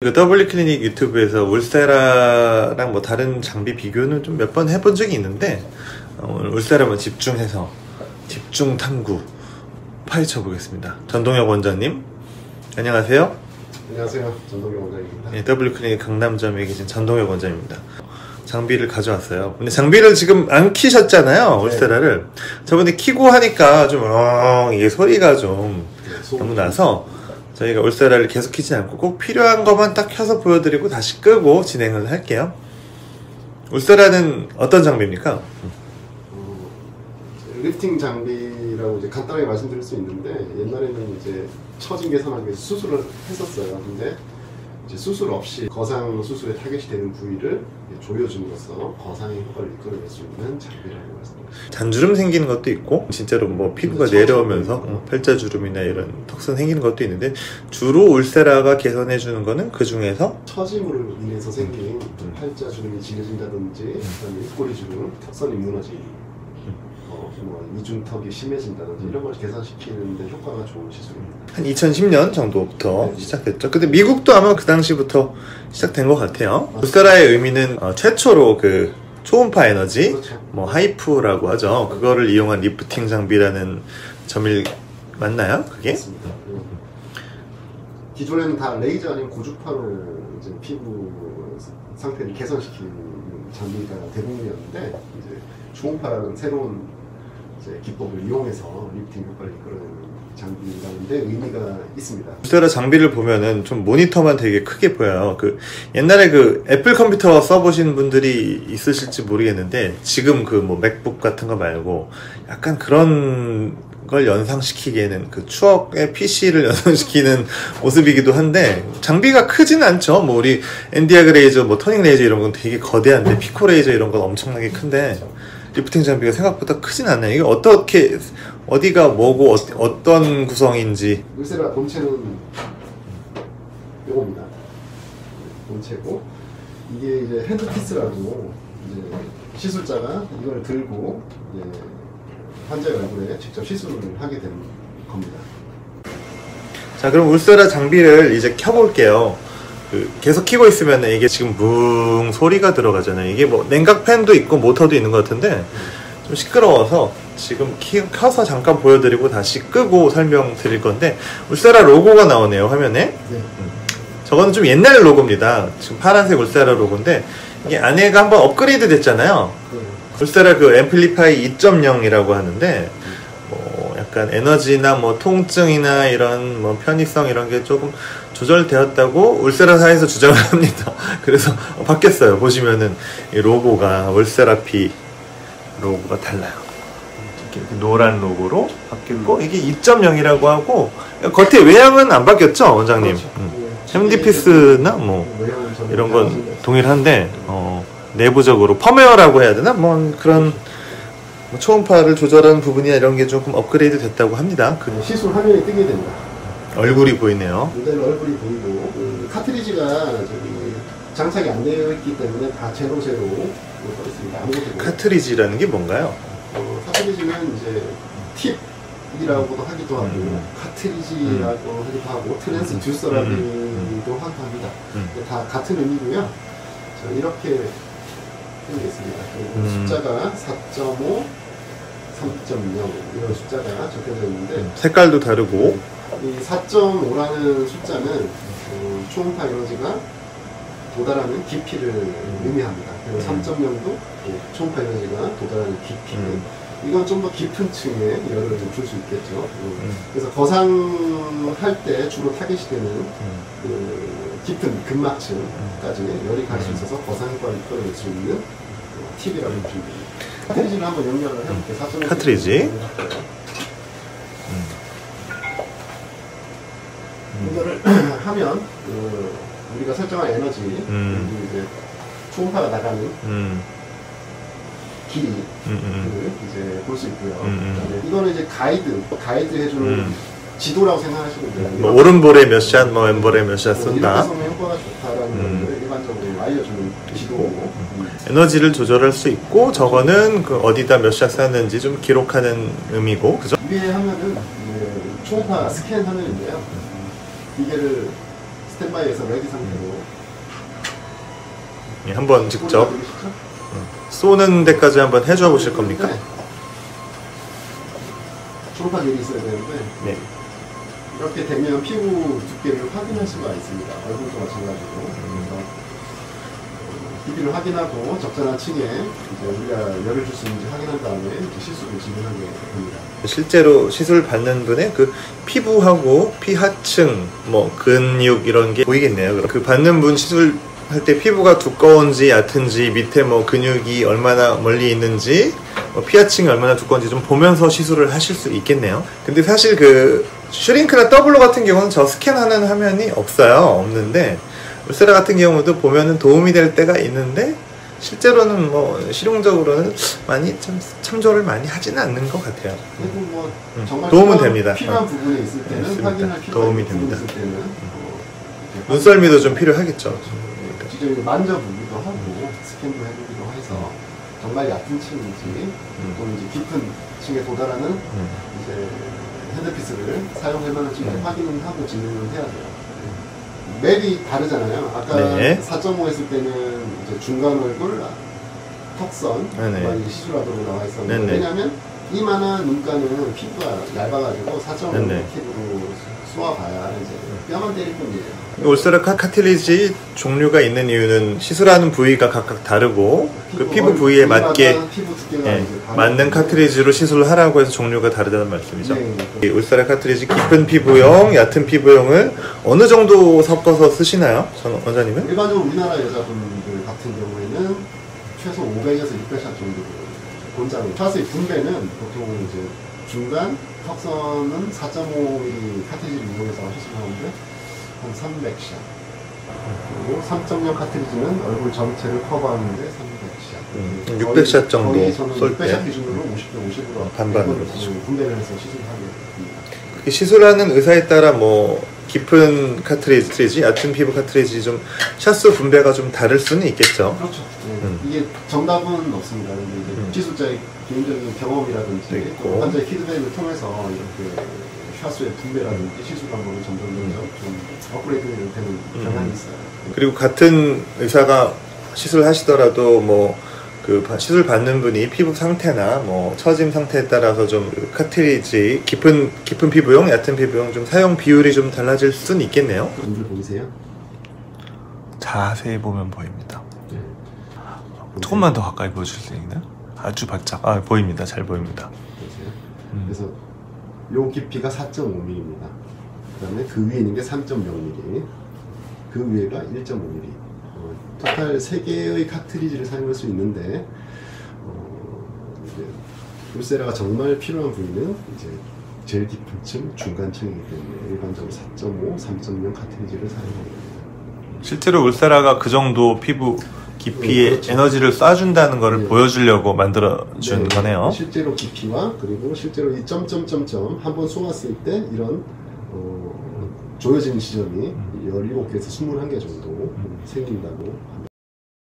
그 더블유클리닉 유튜브에서 울세라랑 뭐 다른 장비 비교는 좀 몇 번 해본 적이 있는데 오늘 울세라만 집중해서 집중 탐구 파헤쳐 보겠습니다. 전동혁 원장님 안녕하세요. 안녕하세요, 전동혁 원장입니다. 네, 더블유클리닉 강남점에 계신 전동혁 원장입니다. 장비를 가져왔어요. 근데 장비를 지금 안 키셨잖아요. 울세라를. 저번에 키고 하니까 좀 이게 소리가 좀 너무 나서 저희가 울세라를 계속 키지 않고 꼭 필요한 것만 딱 켜서 보여드리고 다시 끄고 진행을 할게요. 울세라는 어떤 장비입니까? 리프팅 장비라고 이제 간단하게 말씀드릴 수 있는데, 옛날에는 이제 처진 개선하기 위해서 수술을 했었어요. 근데 이제 수술 없이 거상 수술에 타겟이 되는 부위를 조여줌으로써 거상의 효과를 이끌어낼 수 있는 장비라고 말씀드립니다. 잔주름 생기는 것도 있고 진짜로 뭐 피부가 내려오면서 팔자주름이나 이런 턱선 생기는 것도 있는데, 주로 울세라가 개선해주는 거는 그 중에서 처짐으로 인해서 생긴 팔자주름이 질려진다든지, 그다음에 입꼬리주름, 턱선이 무너지기, 뭐 이중턱이 심해진다든지 이런 걸 개선시키는 데 효과가 좋은 시술입니다. 한 2010년 정도부터 네. 시작됐죠. 근데 미국도 아마 그 당시부터 시작된 것 같아요. 울세라의 의미는 최초로 그 초음파 에너지, 그렇죠. 뭐 하이프라고 하죠. 그거를 이용한 리프팅 장비라는 점일 맞나요? 그게? 맞습니다. 기존에는 다 레이저 아니면 고주파로 이제 피부 상태를 개선시키는 장비가 대부분이었는데, 이제 초음파라는 새로운 이제 기법을 이용해서 리프팅 효과를 이끌어내는 장비라는데 의미가 있습니다. 울세라 장비를 보면은 좀 모니터만 되게 크게 보여요. 그 옛날에 그 애플 컴퓨터 써보신 분들이 있으실지 모르겠는데, 지금 그 뭐 맥북 같은 거 말고 약간 그런 걸 연상시키기에는 그 추억의 PC를 연상시키는 모습이기도 한데, 장비가 크진 않죠. 뭐 우리 엔디아그 레이저, 뭐 터닝 레이저 이런 건 되게 거대한데, 피코 레이저 이런 건 엄청나게 큰데 리프팅 장비가 생각보다 크진 않아요. 이게 어떻게, 어디가 뭐고 어떤 구성인지. 울세라 본체는 요겁니다. 본체고, 이게 이제 핸드피스라고 이제 시술자가 이걸 들고 이제 환자의 얼굴에 직접 시술을 하게 되는 겁니다. 자, 그럼 울세라 장비를 이제 켜볼게요. 계속 키고 있으면 이게 지금 뭉 소리가 들어가잖아요. 이게 뭐 냉각팬도 있고 모터도 있는 것 같은데 좀 시끄러워서 지금 켜서 잠깐 보여드리고 다시 끄고 설명드릴 건데, 울세라 로고가 나오네요, 화면에. 네. 저거는 좀 옛날 로고입니다. 지금 파란색 울세라 로고인데, 이게 안에가 한번 업그레이드 됐잖아요. 울세라 그 앰플리파이 2.0이라고 하는데, 뭐 약간 에너지나 뭐 통증이나 이런 뭐 편의성 이런 게 조금 조절되었다고 울세라사에서 주장을 합니다. 그래서 바뀌었어요. 보시면은 이 로고가 울세라피 로고가 달라요. 이렇게 노란 로고로 바뀌고, 이게 2.0이라고 하고, 겉에 외양은 안 바뀌었죠, 원장님? 그렇죠. 핸디피스나 뭐 이런 건 동일한데 내부적으로 펌웨어라고 해야 되나? 뭐 그런 뭐 초음파를 조절하는 부분이나 이런 게 조금 업그레이드 됐다고 합니다. 그 시술 화면이 뜨게 됩니다. 얼굴이 보이네요. 모델 얼굴이 보이고, 카트리지가 저기 장착이 안 되어 있기 때문에 다 제로 떠 있습니다. 아무것도 카트리지라는 게 뭔가요? 카트리지는 이제 팁이라고도 하기도 하고, 카트리지라고 하기도 하고, 트랜스듀서라고도 합니다. 다 같은 의미고요. 자, 이렇게 되어 있습니다. 숫자가 4.5, 3.0 이런 숫자가 적혀져 있는데, 색깔도 다르고, 이 4.5라는 숫자는 초음파 에너지가 도달하는 깊이를 의미합니다. 그리고 3.0도 초음파 에너지가 도달하는 깊이. 이건 좀 더 깊은 층에 열을 줄 수 있겠죠. 그래서 거상할 때 주로 타겟이 되는 그 깊은 근막층까지 열이 갈 수 있어서 거상 효과를 이끌어낼 수 있는 팁이라고 보시면 됩니다. 카트리지를 한번 연결을 해볼게요. 4.5 카트리지. 이거를 하면 우리가 설정한 에너지, 이제 초음파가 나가는 길이를 이제 볼 수 있고요. 그다음에 이거는 이제 가이드 해주는 지도라고 생각하시면 돼요. 뭐 오른볼에 몇 샷, 뭐 왼볼에 몇 샷 쏜다. 이렇게 쏘면 효과가 좋다라는 걸 일반적으로 알려주는 지도고. 에너지를 조절할 수 있고, 저거는 그 어디다 몇 샷 쐈는지 좀 기록하는 의미고, 그죠? 위에 화면은 초음파 스캔 화면인데요. 기계를 스탠바이에서 레디 상태로 예, 한번 직접 쏘는 데까지 한번 해줘 보실 겁니까? 네. 초록파 결이 있어야 되는데 네. 이렇게 되면 피부 두께를 확인할 수가 있습니다. 얼굴도 마찬가지고. 그래서 깊이를 확인하고 적절한 층에 이제 우리가 열을 줄 수 있는지 확인한 다음에 이제 시술을 진행하게 됩니다. 실제로 시술 받는 분의 그 피부하고 피하층, 뭐 근육 이런 게 보이겠네요. 그 받는 분 시술할 때 피부가 두꺼운지 얕은지, 밑에 뭐 근육이 얼마나 멀리 있는지, 뭐 피하층이 얼마나 두꺼운지 좀 보면서 시술을 하실 수 있겠네요. 근데 사실 그 슈링크나 더블로 같은 경우는 저 스캔하는 화면이 없는데 울세라 같은 경우도 보면은 도움이 될 때가 있는데 실제로는 뭐 실용적으로는 많이 참조를 많이 하지는 않는 것 같아요. 그리고 뭐 정말 도움은 됩니다. 필요한 부분에 있을 때는 맞습니다. 확인할 필요한 도움이 부분이 됩니다. 있을 때는 눈썰미도 좀 필요하겠죠. 직접 만져보기도 하고 스캔도 해보기도 해서 정말 얕은 층인지 또는 이제 깊은 층에 도달하는 이제 핸드피스를 사용할 만한 층에 확인을 하고 진행을 해야 돼요. 맵이 다르잖아요. 아까 네. 4.5 했을 때는 이제 중간 얼굴, 턱선, 네네. 시술하도록 나와 있었는데 네네. 왜냐하면 이만한 눈가는 피부가 얇아가지고 4.5 네네. 팁으로 쏘아봐야 이제 뼈만 때릴 뿐이에요. 울세라 카틸리지 종류가 있는 이유는 시술하는 부위가 각각 다르고 그 피부 부위에 맞게 피부 두께가 예, 이제 맞는 카트리지로 시술을 하라고 해서 종류가 다르다는 말씀이죠. 네, 이 울세라 카트리지 깊은 피부용, 얕은 피부용을 어느 정도 섞어서 쓰시나요? 원장님은? 일반적으로 우리나라 여자분들 같은 경우에는 최소 500에서 600샷 정도 본장을 샷의 분배는 보통 이제 중간 턱선은 4.5mm 카트리지를 이용해서 시술하는데 한 300샷 그리고 3.0 카트리지는 얼굴 전체를 커버하는데 300샷 600샷 정도 거의 저는 쏠 때 600샷 기준으로 50대 50으로 반반으로 분배를 해서 시술하게 됩니다. 그게 시술하는 의사에 따라 뭐 깊은 카트리지, 얕은 피부 카트리지 좀 샷수 분배가 좀 다를 수는 있겠죠. 그렇죠. 네. 이게 정답은 없습니다. 근데 이제 시술자의 개인적인 경험이라든지 또 환자의 피드백을 통해서 이렇게 샷수의 분배라든지 시술 방법을 점점 좀 업그레이드 되는 경향이 있어요. 그리고 같은 의사가 시술하시더라도 뭐 그 시술 받는 분이 피부 상태나 뭐 처짐 상태에 따라서 좀 카트리지 깊은 피부용, 얕은 피부용 좀 사용 비율이 좀 달라질 수는 있겠네요. 분들 보이세요? 자세히 보면 보입니다. 네. 조금만 더 가까이 보여줄 수 있나요? 아주 바짝. 보입니다. 잘 보입니다. 보이세요? 그래서 요 깊이가 4.5mm입니다. 그 다음에 그 위에 있는 게 3.0mm, 그 위에가 1.5mm. 토탈 3개의 카트리지를 사용할 수 있는데 이제 울세라가 정말 필요한 부위는 이제 제일 깊은 층, 중간층이기 때문에 일반적으로 4.5, 3.0 카트리지를 사용하게 됩니다. 실제로 울세라가 그 정도 피부 깊이에 그렇죠. 에너지를 쏴준다는 것을 보여주려고 만들어준 거네요. 실제로 깊이와 그리고 실제로 이 점점점점 한번 쏘았을 때 이런 조여진 지점이 17개에서 21개 정도 생긴다고 합니다.